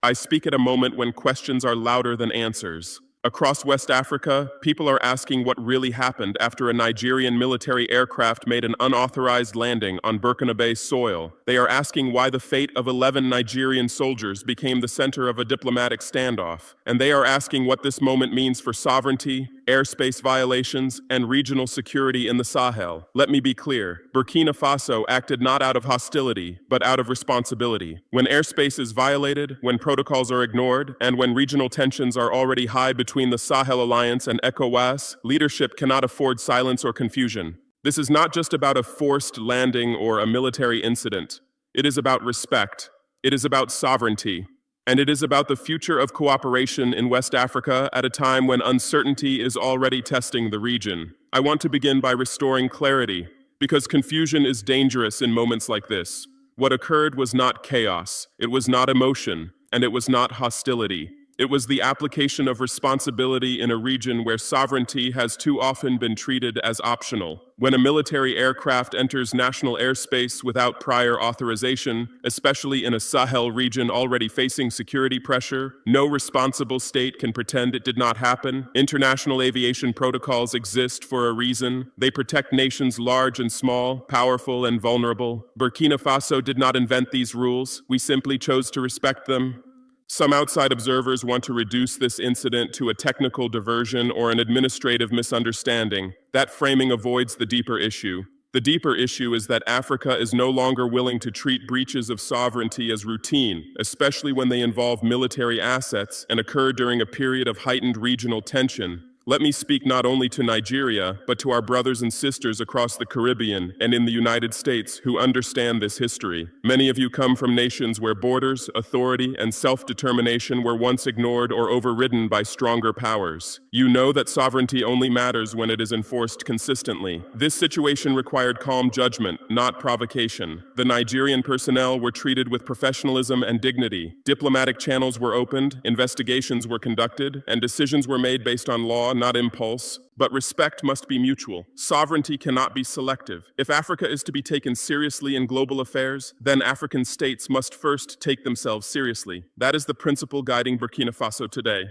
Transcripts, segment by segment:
I speak at a moment when questions are louder than answers. Across West Africa, people are asking what really happened after a Nigerian military aircraft made an unauthorized landing on Burkina Faso soil. They are asking why the fate of 11 Nigerian soldiers became the center of a diplomatic standoff. And they are asking what this moment means for sovereignty, airspace violations, and regional security in the Sahel. Let me be clear, Burkina Faso acted not out of hostility, but out of responsibility. When airspace is violated, when protocols are ignored, and when regional tensions are already high between the Sahel Alliance and ECOWAS, leadership cannot afford silence or confusion. This is not just about a forced landing or a military incident. It is about respect. It is about sovereignty. And it is about the future of cooperation in West Africa at a time when uncertainty is already testing the region. I want to begin by restoring clarity, because confusion is dangerous in moments like this. What occurred was not chaos, it was not emotion, and it was not hostility. It was the application of responsibility in a region where sovereignty has too often been treated as optional. When a military aircraft enters national airspace without prior authorization, especially in a Sahel region already facing security pressure, no responsible state can pretend it did not happen. International aviation protocols exist for a reason. They protect nations large and small, powerful and vulnerable. Burkina Faso did not invent these rules. We simply chose to respect them. Some outside observers want to reduce this incident to a technical diversion or an administrative misunderstanding. That framing avoids the deeper issue. The deeper issue is that Africa is no longer willing to treat breaches of sovereignty as routine, especially when they involve military assets and occur during a period of heightened regional tension. Let me speak not only to Nigeria, but to our brothers and sisters across the Caribbean and in the United States who understand this history. Many of you come from nations where borders, authority, and self-determination were once ignored or overridden by stronger powers. You know that sovereignty only matters when it is enforced consistently. This situation required calm judgment, not provocation. The Nigerian personnel were treated with professionalism and dignity. Diplomatic channels were opened, investigations were conducted, and decisions were made based on law, not impulse. But respect must be mutual. Sovereignty cannot be selective. If Africa is to be taken seriously in global affairs, then African states must first take themselves seriously. That is the principle guiding Burkina Faso today.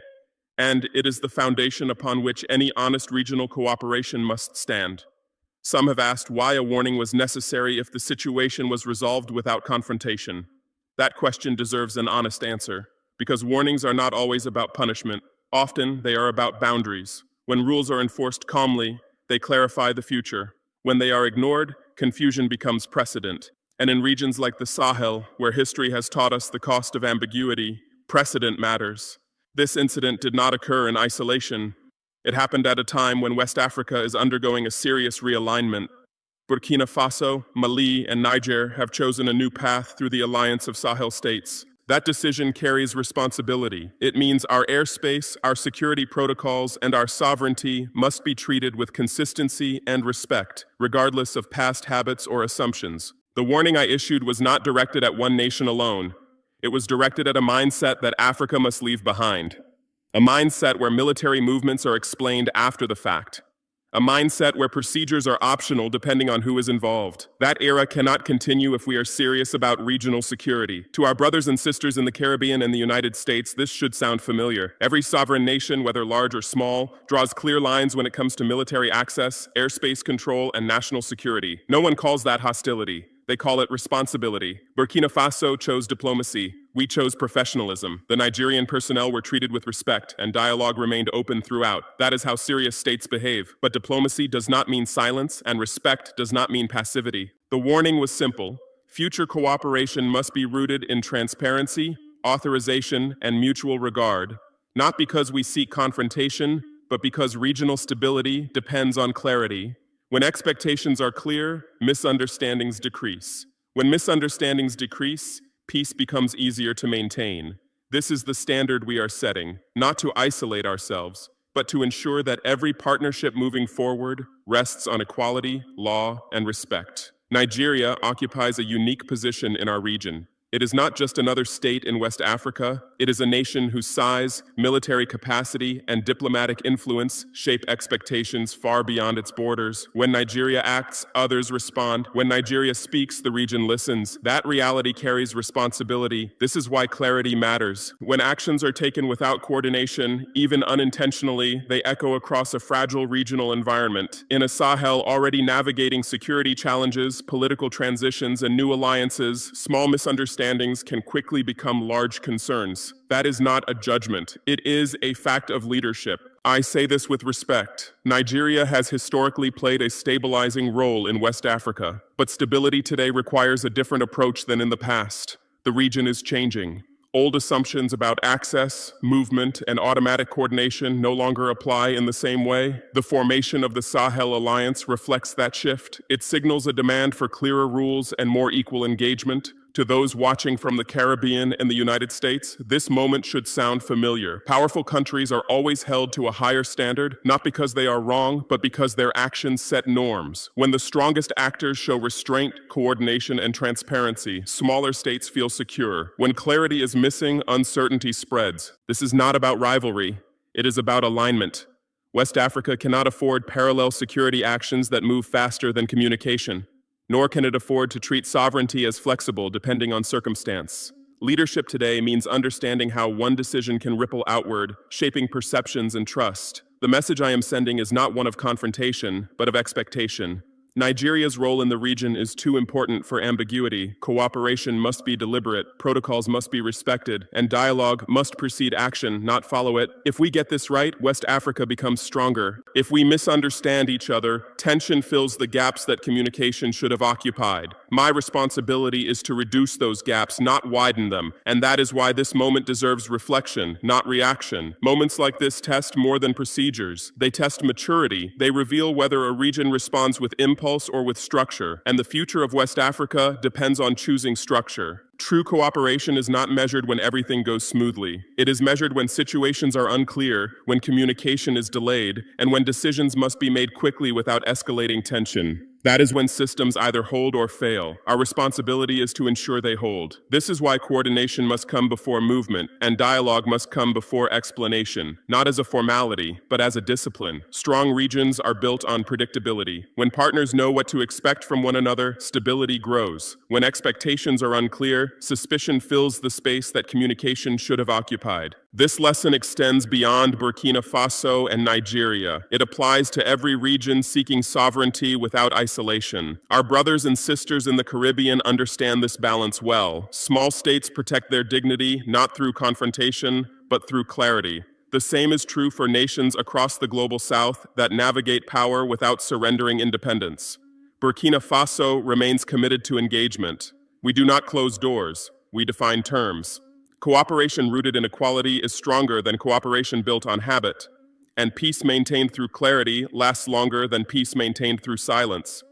And it is the foundation upon which any honest regional cooperation must stand. Some have asked why a warning was necessary if the situation was resolved without confrontation. That question deserves an honest answer, because warnings are not always about punishment. Often, they are about boundaries. When rules are enforced calmly, they clarify the future. When they are ignored, confusion becomes precedent. And in regions like the Sahel, where history has taught us the cost of ambiguity, precedent matters. This incident did not occur in isolation. It happened at a time when West Africa is undergoing a serious realignment. Burkina Faso, Mali, and Niger have chosen a new path through the alliance of Sahel states. That decision carries responsibility. It means our airspace, our security protocols, and our sovereignty must be treated with consistency and respect, regardless of past habits or assumptions. The warning I issued was not directed at one nation alone. It was directed at a mindset that Africa must leave behind. A mindset where military movements are explained after the fact. A mindset where procedures are optional depending on who is involved. That era cannot continue if we are serious about regional security. To our brothers and sisters in the Caribbean and the United States, this should sound familiar. Every sovereign nation, whether large or small, draws clear lines when it comes to military access, airspace control, and national security. No one calls that hostility. They call it responsibility. Burkina Faso chose diplomacy. We chose professionalism. The Nigerian personnel were treated with respect, and dialogue remained open throughout. That is how serious states behave. But diplomacy does not mean silence, and respect does not mean passivity. The warning was simple. Future cooperation must be rooted in transparency, authorization, and mutual regard, not because we seek confrontation, but because regional stability depends on clarity. When expectations are clear, misunderstandings decrease. When misunderstandings decrease, peace becomes easier to maintain. This is the standard we are setting, not to isolate ourselves, but to ensure that every partnership moving forward rests on equality, law, and respect. Nigeria occupies a unique position in our region. It is not just another state in West Africa, it is a nation whose size, military capacity, and diplomatic influence shape expectations far beyond its borders. When Nigeria acts, others respond. When Nigeria speaks, the region listens. That reality carries responsibility. This is why clarity matters. When actions are taken without coordination, even unintentionally, they echo across a fragile regional environment. In a Sahel already navigating security challenges, political transitions, and new alliances, small misunderstandings can quickly become large concerns. That is not a judgment. It is a fact of leadership. I say this with respect. Nigeria has historically played a stabilizing role in West Africa, but stability today requires a different approach than in the past. The region is changing. Old assumptions about access, movement, and automatic coordination no longer apply in the same way. The formation of the Sahel Alliance reflects that shift. It signals a demand for clearer rules and more equal engagement. To those watching from the Caribbean and the United States, this moment should sound familiar. Powerful countries are always held to a higher standard, not because they are wrong, but because their actions set norms. When the strongest actors show restraint, coordination, and transparency, smaller states feel secure. When clarity is missing, uncertainty spreads. This is not about rivalry. It is about alignment. West Africa cannot afford parallel security actions that move faster than communication. Nor can it afford to treat sovereignty as flexible depending on circumstance. Leadership today means understanding how one decision can ripple outward, shaping perceptions and trust. The message I am sending is not one of confrontation, but of expectation. Nigeria's role in the region is too important for ambiguity. Cooperation must be deliberate, protocols must be respected, and dialogue must precede action, not follow it. If we get this right, West Africa becomes stronger. If we misunderstand each other, tension fills the gaps that communication should have occupied. My responsibility is to reduce those gaps, not widen them, and that is why this moment deserves reflection, not reaction. Moments like this test more than procedures. They test maturity. They reveal whether a region responds with impulse or with structure, and the future of West Africa depends on choosing structure. True cooperation is not measured when everything goes smoothly. It is measured when situations are unclear, when communication is delayed, and when decisions must be made quickly without escalating tension. That is when systems either hold or fail. Our responsibility is to ensure they hold. This is why coordination must come before movement, and dialogue must come before explanation, not as a formality, but as a discipline. Strong regions are built on predictability. When partners know what to expect from one another, stability grows. When expectations are unclear, suspicion fills the space that communication should have occupied. This lesson extends beyond Burkina Faso and Nigeria. It applies to every region seeking sovereignty without isolation. Our brothers and sisters in the Caribbean understand this balance well. Small states protect their dignity not through confrontation, but through clarity. The same is true for nations across the global south that navigate power without surrendering independence. Burkina Faso remains committed to engagement. We do not close doors. We define terms. Cooperation rooted in equality is stronger than cooperation built on habit, and peace maintained through clarity lasts longer than peace maintained through silence.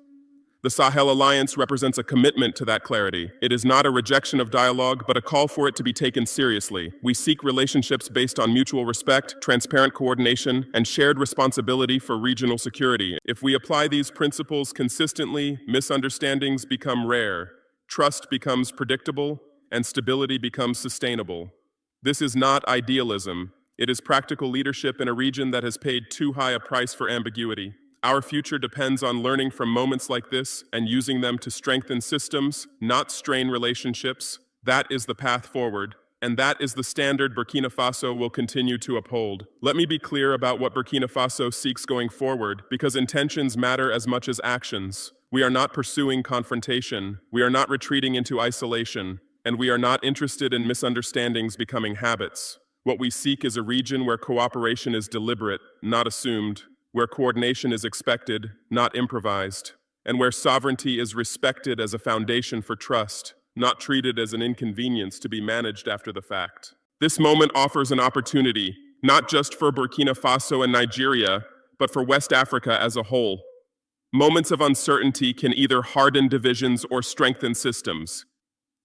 The Sahel Alliance represents a commitment to that clarity. It is not a rejection of dialogue, but a call for it to be taken seriously. We seek relationships based on mutual respect, transparent coordination, and shared responsibility for regional security. If we apply these principles consistently, misunderstandings become rare, trust becomes predictable, and stability becomes sustainable. This is not idealism. It is practical leadership in a region that has paid too high a price for ambiguity. Our future depends on learning from moments like this and using them to strengthen systems, not strain relationships. That is the path forward, and that is the standard Burkina Faso will continue to uphold. Let me be clear about what Burkina Faso seeks going forward, because intentions matter as much as actions. We are not pursuing confrontation. We are not retreating into isolation. And we are not interested in misunderstandings becoming habits. What we seek is a region where cooperation is deliberate, not assumed, where coordination is expected, not improvised, and where sovereignty is respected as a foundation for trust, not treated as an inconvenience to be managed after the fact. This moment offers an opportunity, not just for Burkina Faso and Nigeria, but for West Africa as a whole. Moments of uncertainty can either harden divisions or strengthen systems.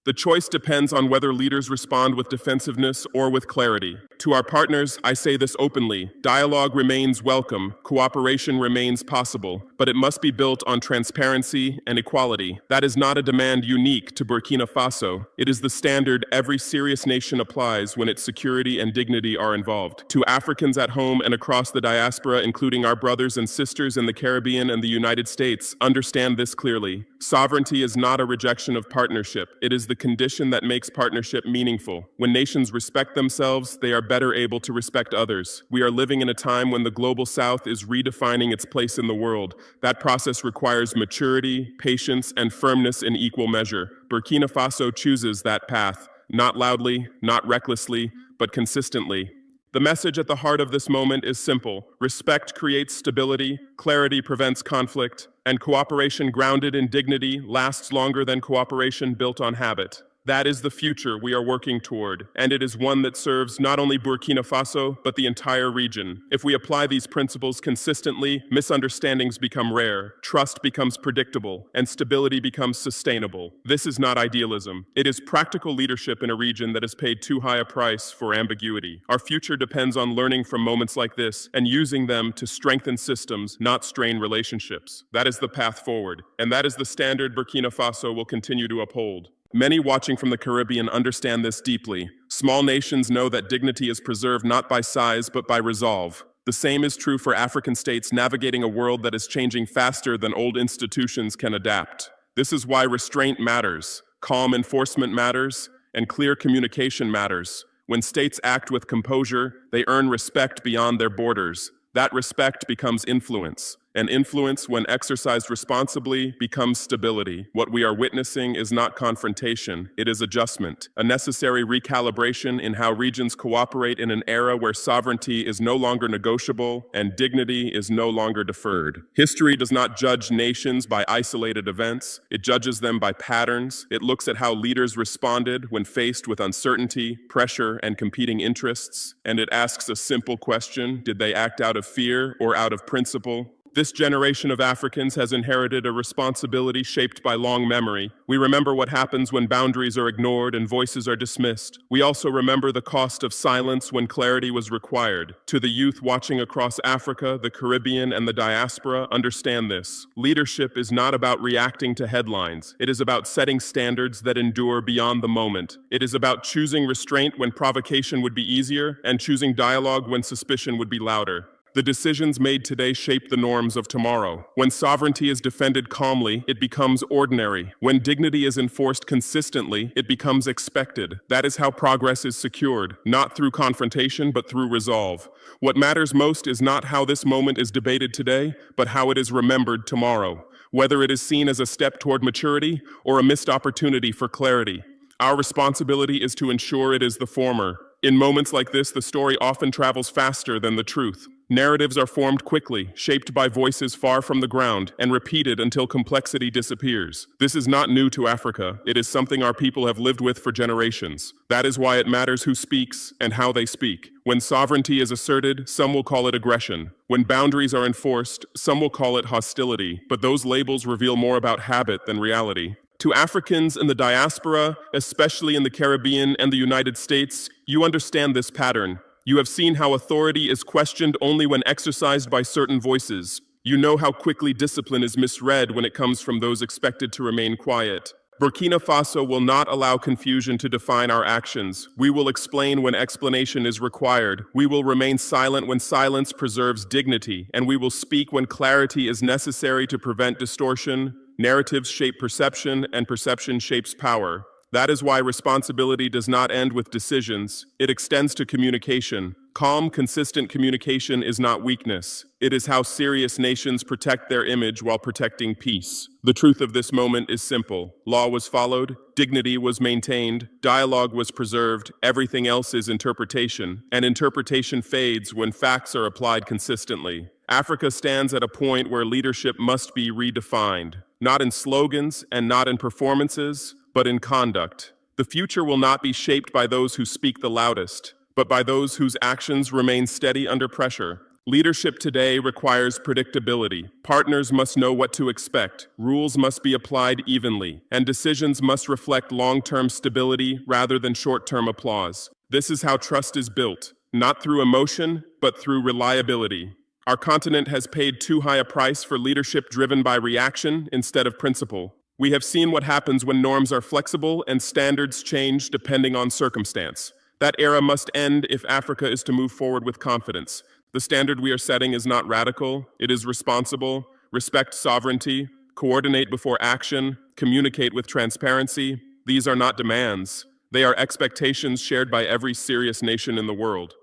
The choice depends on whether leaders respond with defensiveness or with clarity. To our partners, I say this openly. Dialogue remains welcome, cooperation remains possible, but it must be built on transparency and equality. That is not a demand unique to Burkina Faso. It is the standard every serious nation applies when its security and dignity are involved. To Africans at home and across the diaspora, including our brothers and sisters in the Caribbean and the United States, understand this clearly. Sovereignty is not a rejection of partnership. It is the condition that makes partnership meaningful. When nations respect themselves, they are better able to respect others. We are living in a time when the global South is redefining its place in the world. That process requires maturity, patience, and firmness in equal measure. Burkina Faso chooses that path, not loudly, not recklessly, but consistently. The message at the heart of this moment is simple. Respect creates stability, clarity prevents conflict, and cooperation grounded in dignity lasts longer than cooperation built on habit. That is the future we are working toward, and it is one that serves not only Burkina Faso, but the entire region. If we apply these principles consistently, misunderstandings become rare, trust becomes predictable, and stability becomes sustainable. This is not idealism. It is practical leadership in a region that has paid too high a price for ambiguity. Our future depends on learning from moments like this and using them to strengthen systems, not strain relationships. That is the path forward, and that is the standard Burkina Faso will continue to uphold. Many watching from the Caribbean understand this deeply. Small nations know that dignity is preserved not by size, but by resolve. The same is true for African states navigating a world that is changing faster than old institutions can adapt. This is why restraint matters, calm enforcement matters, and clear communication matters. When states act with composure, they earn respect beyond their borders. That respect becomes influence. And influence, when exercised responsibly, becomes stability. What we are witnessing is not confrontation, it is adjustment, a necessary recalibration in how regions cooperate in an era where sovereignty is no longer negotiable and dignity is no longer deferred. History does not judge nations by isolated events, it judges them by patterns. It looks at how leaders responded when faced with uncertainty, pressure, and competing interests, and it asks a simple question: did they act out of fear or out of principle? This generation of Africans has inherited a responsibility shaped by long memory. We remember what happens when boundaries are ignored and voices are dismissed. We also remember the cost of silence when clarity was required. To the youth watching across Africa, the Caribbean, and the diaspora, understand this. Leadership is not about reacting to headlines. It is about setting standards that endure beyond the moment. It is about choosing restraint when provocation would be easier and choosing dialogue when suspicion would be louder. The decisions made today shape the norms of tomorrow. When sovereignty is defended calmly, it becomes ordinary. When dignity is enforced consistently, it becomes expected. That is how progress is secured, not through confrontation, but through resolve. What matters most is not how this moment is debated today, but how it is remembered tomorrow, whether it is seen as a step toward maturity or a missed opportunity for clarity. Our responsibility is to ensure it is the former. In moments like this, the story often travels faster than the truth. Narratives are formed quickly, shaped by voices far from the ground, and repeated until complexity disappears. This is not new to Africa. It is something our people have lived with for generations. That is why it matters who speaks and how they speak. When sovereignty is asserted, some will call it aggression. When boundaries are enforced, some will call it hostility. But those labels reveal more about habit than reality. To Africans in the diaspora, especially in the Caribbean and the United States, you understand this pattern. You have seen how authority is questioned only when exercised by certain voices. You know how quickly discipline is misread when it comes from those expected to remain quiet. Burkina Faso will not allow confusion to define our actions. We will explain when explanation is required. We will remain silent when silence preserves dignity, and we will speak when clarity is necessary to prevent distortion. Narratives shape perception, and perception shapes power. That is why responsibility does not end with decisions. It extends to communication. Calm, consistent communication is not weakness. It is how serious nations protect their image while protecting peace. The truth of this moment is simple. Law was followed, dignity was maintained, dialogue was preserved, everything else is interpretation. And interpretation fades when facts are applied consistently. Africa stands at a point where leadership must be redefined. Not in slogans and not in performances, but in conduct. The future will not be shaped by those who speak the loudest, but by those whose actions remain steady under pressure. Leadership today requires predictability. Partners must know what to expect, rules must be applied evenly, and decisions must reflect long-term stability rather than short-term applause. This is how trust is built, not through emotion, but through reliability. Our continent has paid too high a price for leadership driven by reaction instead of principle. We have seen what happens when norms are flexible and standards change depending on circumstance. That era must end if Africa is to move forward with confidence. The standard we are setting is not radical, it is responsible. Respect sovereignty, coordinate before action, communicate with transparency. These are not demands. They are expectations shared by every serious nation in the world.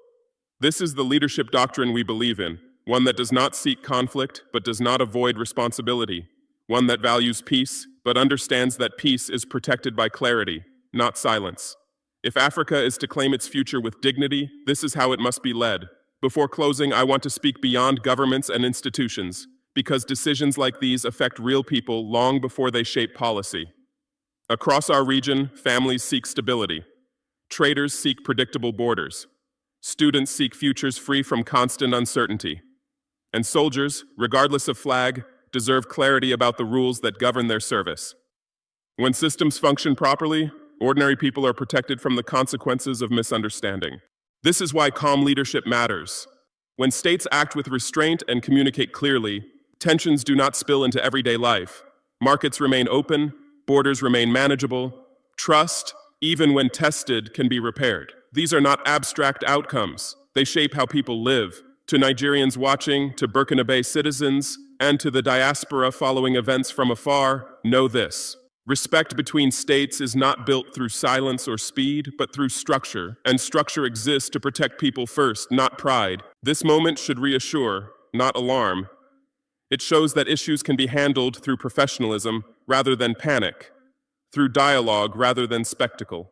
This is the leadership doctrine we believe in, one that does not seek conflict but does not avoid responsibility, one that values peace but understands that peace is protected by clarity, not silence. If Africa is to claim its future with dignity, this is how it must be led. Before closing, I want to speak beyond governments and institutions, because decisions like these affect real people long before they shape policy. Across our region, families seek stability. Traders seek predictable borders. Students seek futures free from constant uncertainty. And soldiers, regardless of flag, deserve clarity about the rules that govern their service. When systems function properly, ordinary people are protected from the consequences of misunderstanding. This is why calm leadership matters. When states act with restraint and communicate clearly, tensions do not spill into everyday life. Markets remain open, borders remain manageable. Trust, even when tested, can be repaired. These are not abstract outcomes. They shape how people live. To Nigerians watching, to Burkina Faso citizens, and to the diaspora following events from afar, know this. Respect between states is not built through silence or speed, but through structure, and structure exists to protect people first, not pride. This moment should reassure, not alarm. It shows that issues can be handled through professionalism rather than panic, through dialogue rather than spectacle.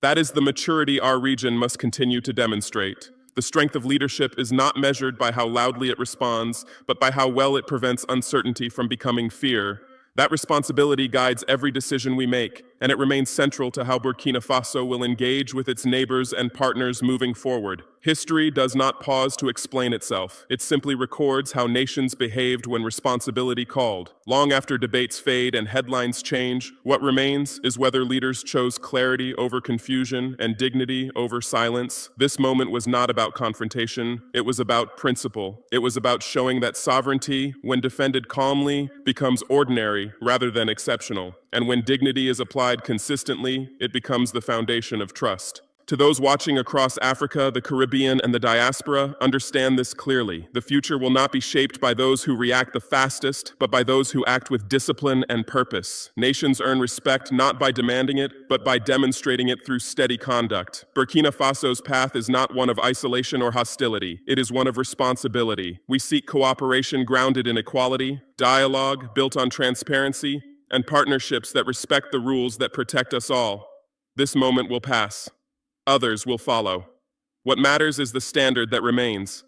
That is the maturity our region must continue to demonstrate. The strength of leadership is not measured by how loudly it responds, but by how well it prevents uncertainty from becoming fear. That responsibility guides every decision we make, and it remains central to how Burkina Faso will engage with its neighbors and partners moving forward. History does not pause to explain itself. It simply records how nations behaved when responsibility called. Long after debates fade and headlines change, what remains is whether leaders chose clarity over confusion and dignity over silence. This moment was not about confrontation. It was about principle. It was about showing that sovereignty, when defended calmly, becomes ordinary rather than exceptional. And when dignity is applied consistently, it becomes the foundation of trust. To those watching across Africa, the Caribbean, and the diaspora, understand this clearly. The future will not be shaped by those who react the fastest, but by those who act with discipline and purpose. Nations earn respect not by demanding it, but by demonstrating it through steady conduct. Burkina Faso's path is not one of isolation or hostility. It is one of responsibility. We seek cooperation grounded in equality, dialogue built on transparency, and partnerships that respect the rules that protect us all. This moment will pass. Others will follow. What matters is the standard that remains.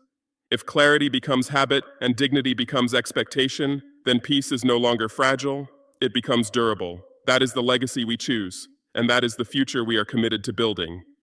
If clarity becomes habit and dignity becomes expectation, then peace is no longer fragile, it becomes durable. That is the legacy we choose, and that is the future we are committed to building.